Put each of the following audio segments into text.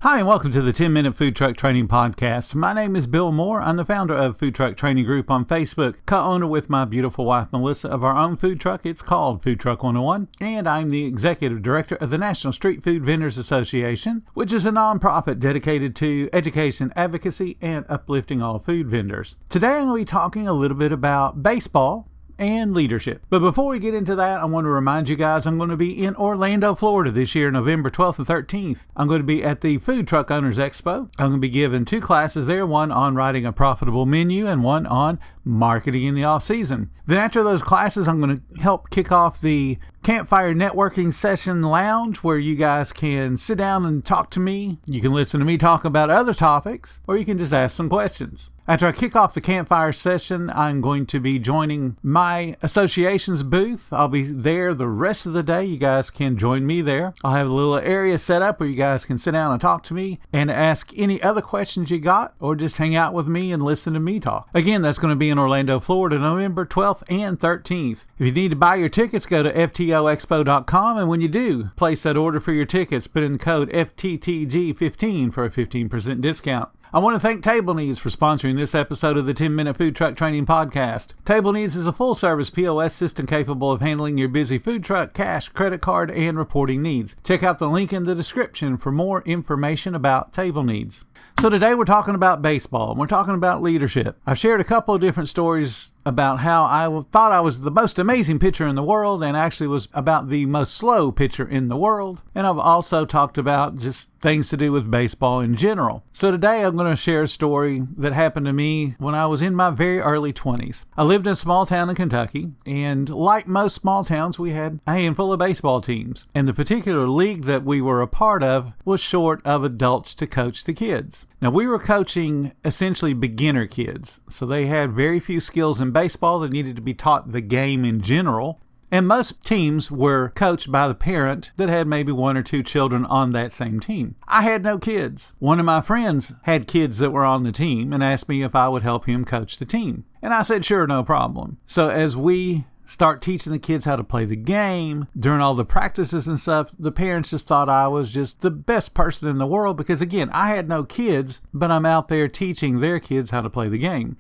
Hi, and welcome to the 10-Minute Food Truck Training Podcast. My name is Bill Moore. I'm the founder of Food Truck Training Group on Facebook, co-owner with my beautiful wife, Melissa, of our own food truck. It's called Food Truck 101, and I'm the executive director of the National Street Food Vendors Association, which is a nonprofit dedicated to education, advocacy, and uplifting all food vendors. Today, I'm going to be talking a little bit about baseball and leadership. But before we get into that, I want to remind you guys I'm going to be in Orlando, Florida this year, November 12th and 13th. I'm going to be at the Food Truck Owners Expo. I'm going to be giving two classes there, one on writing a profitable menu and one on marketing in the off-season. Then after those classes, I'm going to help kick off the Campfire Networking Session Lounge, where you guys can sit down and talk to me. You can listen to me talk about other topics, or you can just ask some questions. After I kick off the campfire session, I'm going to be joining my association's booth. I'll be there the rest of the day. You guys can join me there. I'll have a little area set up where you guys can sit down and talk to me and ask any other questions you got, or just hang out with me and listen to me talk. Again, that's going to be in Orlando, Florida, November 12th and 13th. If you need to buy your tickets, go to ftoexpo.com, and when you do, place that order for your tickets. Put in the code FTTG15 for a 15% discount. I want to thank Table Needs for sponsoring this episode of the 10-Minute Food Truck Training Podcast. Table Needs is a full-service POS system capable of handling your busy food truck, cash, credit card, and reporting needs. Check out the link in the description for more information about Table Needs. So today we're talking about baseball, and we're talking about leadership. I've shared a couple of different stories about how I thought I was the most amazing pitcher in the world, and actually was about the most slow pitcher in the world. And I've also talked about just things to do with baseball in general. So today I'm going to share a story that happened to me when I was in my very early 20s. I lived in a small town in Kentucky, and like most small towns, we had a handful of baseball teams. And the particular league that we were a part of was short of adults to coach the kids. Now, we were coaching essentially beginner kids, so they had very few skills in baseball. They needed to be taught the game in general. And most teams were coached by the parent that had maybe one or two children on that same team. I had no kids. One of my friends had kids that were on the team and asked me if I would help him coach the team. And I said, sure, no problem. So as we start teaching the kids how to play the game during all the practices and stuff, the parents just thought I was just the best person in the world because, again, I had no kids, but I'm out there teaching their kids how to play the game,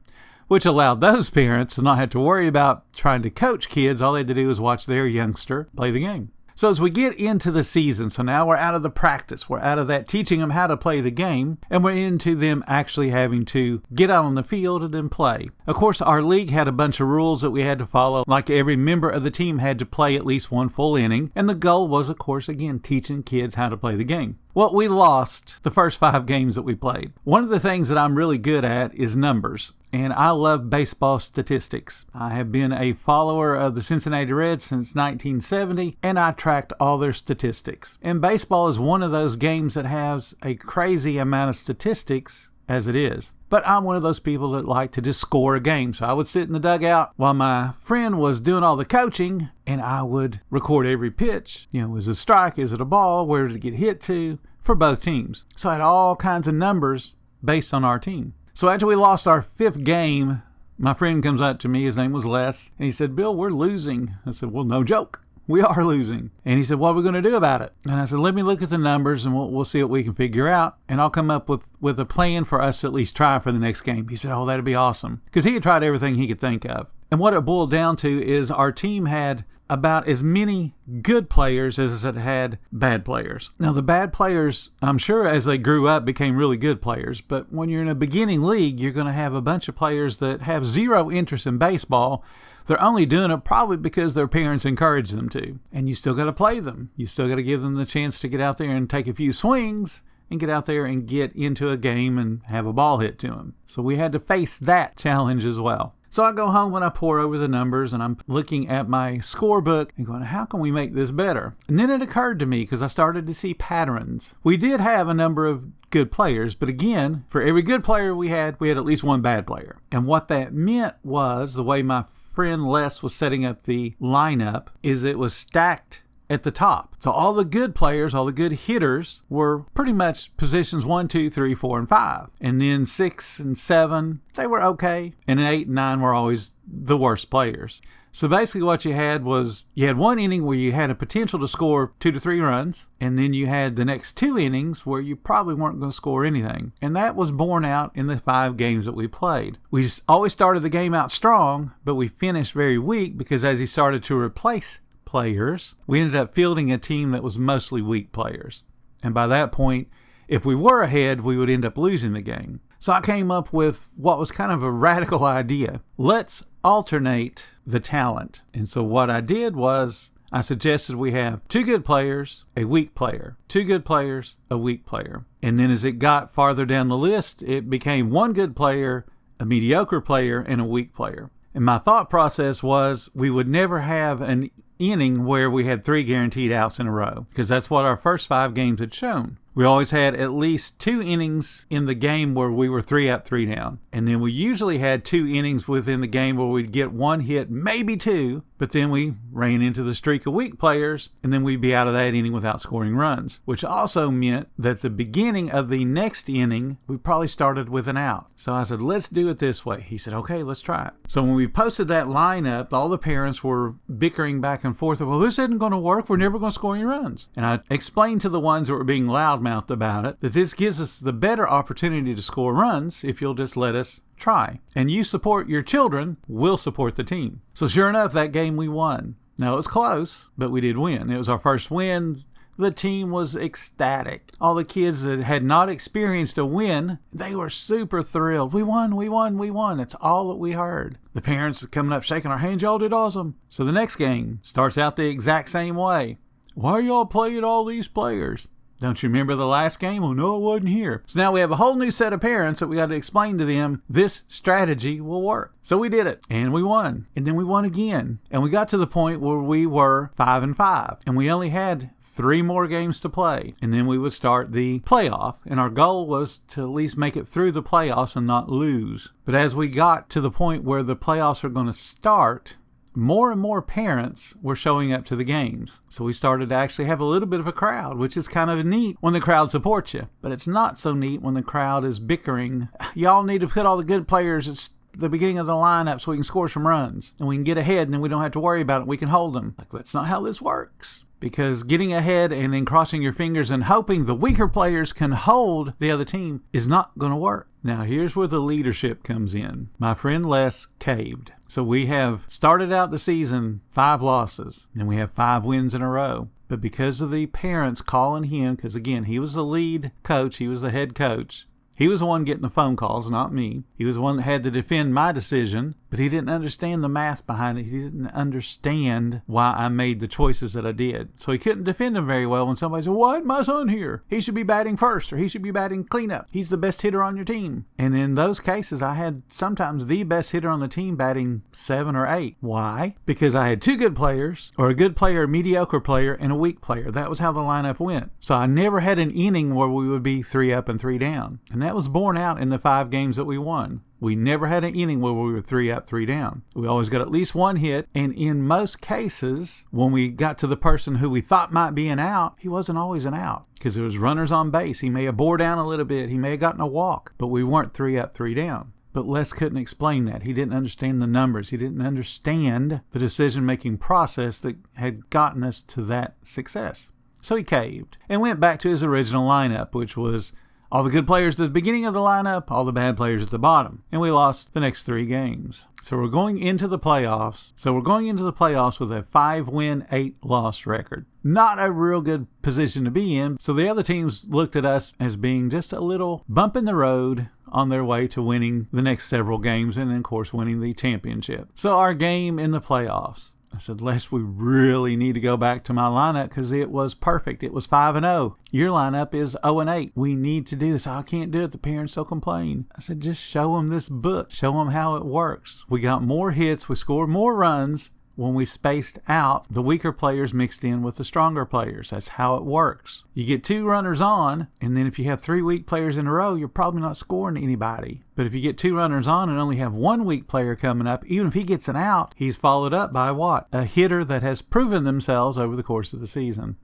which allowed those parents to not have to worry about trying to coach kids. All they had to do was watch their youngster play the game. So as we get into the season, so now we're out of the practice, we're out of that teaching them how to play the game, and we're into them actually having to get out on the field and then play. Of course, our league had a bunch of rules that we had to follow, like every member of the team had to play at least one full inning, and the goal was, of course, again, teaching kids how to play the game. Well, we lost the first 5 games that we played. One of the things that I'm really good at is numbers, and I love baseball statistics. I have been a follower of the Cincinnati Reds since 1970, and I tracked all their statistics. And baseball is one of those games that has a crazy amount of statistics as it is. But I'm one of those people that like to just score a game. So I would sit in the dugout while my friend was doing all the coaching, and I would record every pitch. You know, is it a strike? Is it a ball? Where did it get hit to? For both teams. So I had all kinds of numbers based on our team. So after we lost our 5th game, my friend comes up to me, his name was Les, and he said, Bill, we're losing. I said, well, no joke. We are losing. And he said, what are we going to do about it? And I said, let me look at the numbers and we'll see what we can figure out. And I'll come up with a plan for us to at least try for the next game. He said, oh, that'd be awesome. Because he had tried everything he could think of. And what it boiled down to is our team had about as many good players as it had bad players. Now, the bad players, I'm sure as they grew up, became really good players. But when you're in a beginning league, you're going to have a bunch of players that have zero interest in baseball. They're only doing it probably because their parents encourage them to. And you still got to play them. You still got to give them the chance to get out there and take a few swings and get out there and get into a game and have a ball hit to them. So we had to face that challenge as well. So I go home and I pour over the numbers and I'm looking at my scorebook and going, how can we make this better? And then it occurred to me because I started to see patterns. We did have a number of good players, but again, for every good player we had at least one bad player. And what that meant was the way my friend Les was setting up the lineup is it was stacked at the top. So all the good players, all the good hitters were pretty much positions 1, 2, 3, 4, and 5. And then 6 and 7, they were okay. And then 8 and 9 were always the worst players. So basically what you had was you had one inning where you had a potential to score 2 to 3 runs, and then you had the next 2 innings where you probably weren't going to score anything. And that was borne out in the 5 games that we played. We always started the game out strong, but we finished very weak because as he started to replace players, we ended up fielding a team that was mostly weak players. And by that point, if we were ahead, we would end up losing the game. So I came up with what was kind of a radical idea. Let's alternate the talent. And so what I did was I suggested we have 2 good players, a weak player, 2 good players, a weak player. And then as it got farther down the list, it became 1 good player, a mediocre player, and a weak player. And my thought process was we would never have an inning where we had 3 guaranteed outs in a row, because that's what our first 5 games had shown. We always had at least 2 innings in the game where we were 3 up, 3 down. And then we usually had 2 innings within the game where we'd get 1 hit, maybe 2, but then we ran into the streak of weak players, and then we'd be out of that inning without scoring runs, which also meant that the beginning of the next inning, we probably started with an out. So I said, let's do it this way. He said, okay, let's try it. So when we posted that lineup, all the parents were bickering back and forth. Well, this isn't going to work. We're never going to score any runs. And I explained to the ones that were being loudmouthed about it that this gives us the better opportunity to score runs if you'll just let us try. And you support your children, we'll support the team. So sure enough, that game we won. Now it was close, but we did win. It was our first win. The team was ecstatic. All the kids that had not experienced a win, they were super thrilled. We won, we won, we won. That's all that we heard. The parents are coming up shaking our hands. Y'all did awesome. So the next game starts out the exact same way. Why are y'all playing all these players? Don't you remember the last game? Oh, no, I wasn't here. So now we have a whole new set of parents that we got to explain to them this strategy will work. So we did it, and we won. And then we won again. And we got to the point where we were 5-5. And we only had 3 more games to play. And then we would start the playoff. And our goal was to at least make it through the playoffs and not lose. But as we got to the point where the playoffs are going to start, more and more parents were showing up to the games. So we started to actually have a little bit of a crowd, which is kind of neat when the crowd supports you. But it's not so neat when the crowd is bickering. Y'all need to put all the good players at the beginning of the lineup so we can score some runs. And we can get ahead and then we don't have to worry about it. We can hold them. Like, that's not how this works. Because getting ahead and then crossing your fingers and hoping the weaker players can hold the other team is not going to work. Now, here's where the leadership comes in. My friend Les caved. So we have started out the season 5 losses, and we have 5 wins in a row. But because of the parents calling him, because again, he was the lead coach, he was the head coach, he was the one getting the phone calls, not me. He was the one that had to defend my decision, but he didn't understand the math behind it. He didn't understand why I made the choices that I did. So he couldn't defend them very well when somebody said, why isn't my son here? He should be batting first, or he should be batting cleanup. He's the best hitter on your team. And in those cases, I had sometimes the best hitter on the team batting 7 or 8. Why? Because I had 2 good players, or a good player, a mediocre player, and a weak player. That was how the lineup went. So I never had an inning where we would be 3 up and 3 down. And that was borne out in the 5 games that we won. We never had an inning where we were 3 up, 3 down. We always got at least 1 hit, and in most cases, when we got to the person who we thought might be an out, he wasn't always an out because there was runners on base. He may have bore down a little bit. He may have gotten a walk, but we weren't 3 up, 3 down. But Les couldn't explain that. He didn't understand the numbers. He didn't understand the decision-making process that had gotten us to that success. So he caved and went back to his original lineup, which was all the good players at the beginning of the lineup, all the bad players at the bottom. And we lost the next 3 games. So we're going into the playoffs. With a 5-win, 8-loss record. Not a real good position to be in. So the other teams looked at us as being just a little bump in the road on their way to winning the next several games and then, of course, winning the championship. So our game in the playoffs. I said, Les, we really need to go back to my lineup because it was perfect. It was 5-0. Your lineup is 0-8. We need to do this. I can't do it. The parents will complain. I said, just show them this book. Show them how it works. We got more hits. We scored more runs. when we spaced out the weaker players mixed in with the stronger players. That's how it works. You get 2 runners on, and then if you have 3 weak players in a row, you're probably not scoring anybody. But if you get 2 runners on and only have 1 weak player coming up, even if he gets an out, he's followed up by what? A hitter that has proven themselves over the course of the season.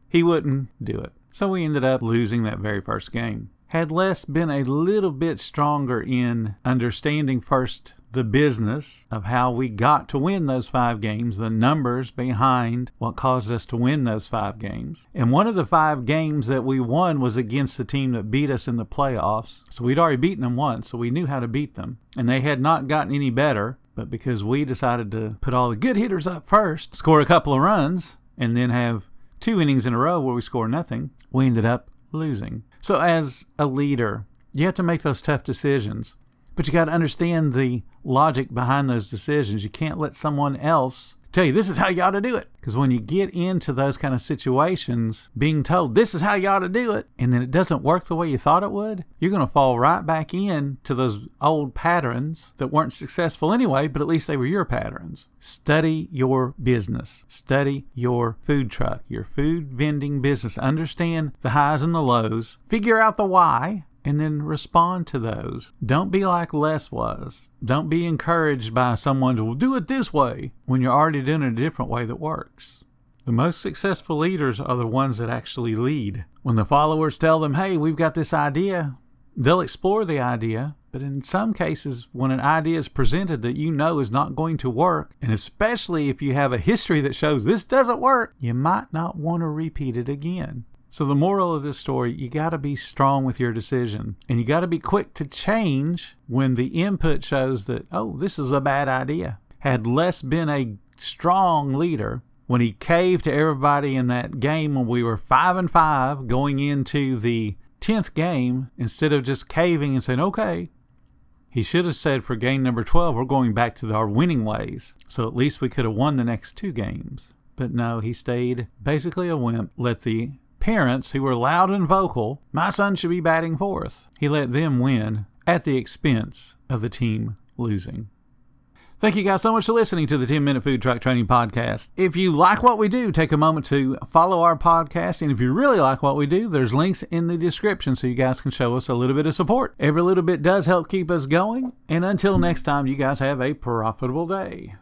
He wouldn't do it. So we ended up losing that very first game. Had Les been a little bit stronger in understanding first the business of how we got to win those 5 games, the numbers behind what caused us to win those 5 games. And one of the 5 games that we won was against the team that beat us in the playoffs. So we'd already beaten them once, so we knew how to beat them. And they had not gotten any better, but because we decided to put all the good hitters up first, score a couple of runs, and then have 2 innings in a row where we score nothing, we ended up losing. So as a leader, you have to make those tough decisions, but you got to understand the logic behind those decisions. You can't let someone else tell you this is how you ought to do it. Because when you get into those kind of situations, being told this is how you ought to do it, and then it doesn't work the way you thought it would, you're going to fall right back in to those old patterns that weren't successful anyway, but at least they were your patterns. Study your business. Study your food truck, your food vending business. Understand the highs and the lows. Figure out the why. And then respond to those. Don't be like Les was. Don't be encouraged by someone to do it this way when you're already doing it a different way that works. The most successful leaders are the ones that actually lead. When the followers tell them, hey, we've got this idea, they'll explore the idea. But in some cases, when an idea is presented that you know is not going to work, and especially if you have a history that shows this doesn't work, you might not want to repeat it again. So the moral of this story, you got to be strong with your decision. And you got to be quick to change when the input shows that, oh, this is a bad idea. Had Les been a strong leader, when he caved to everybody in that game when we were 5-5 going into the 10th game, instead of just caving and saying, okay, he should have said for game number 12, we're going back to our winning ways. So at least we could have won the next 2 games. But no, he stayed basically a wimp, let the parents who were loud and vocal, my son should be batting 4th. He let them win at the expense of the team losing. Thank you guys so much for listening to the 10-Minute Food Truck Training Podcast. If you like what we do, take a moment to follow our podcast. And if you really like what we do, there's links in the description so you guys can show us a little bit of support. Every little bit does help keep us going. And until next time, you guys have a profitable day.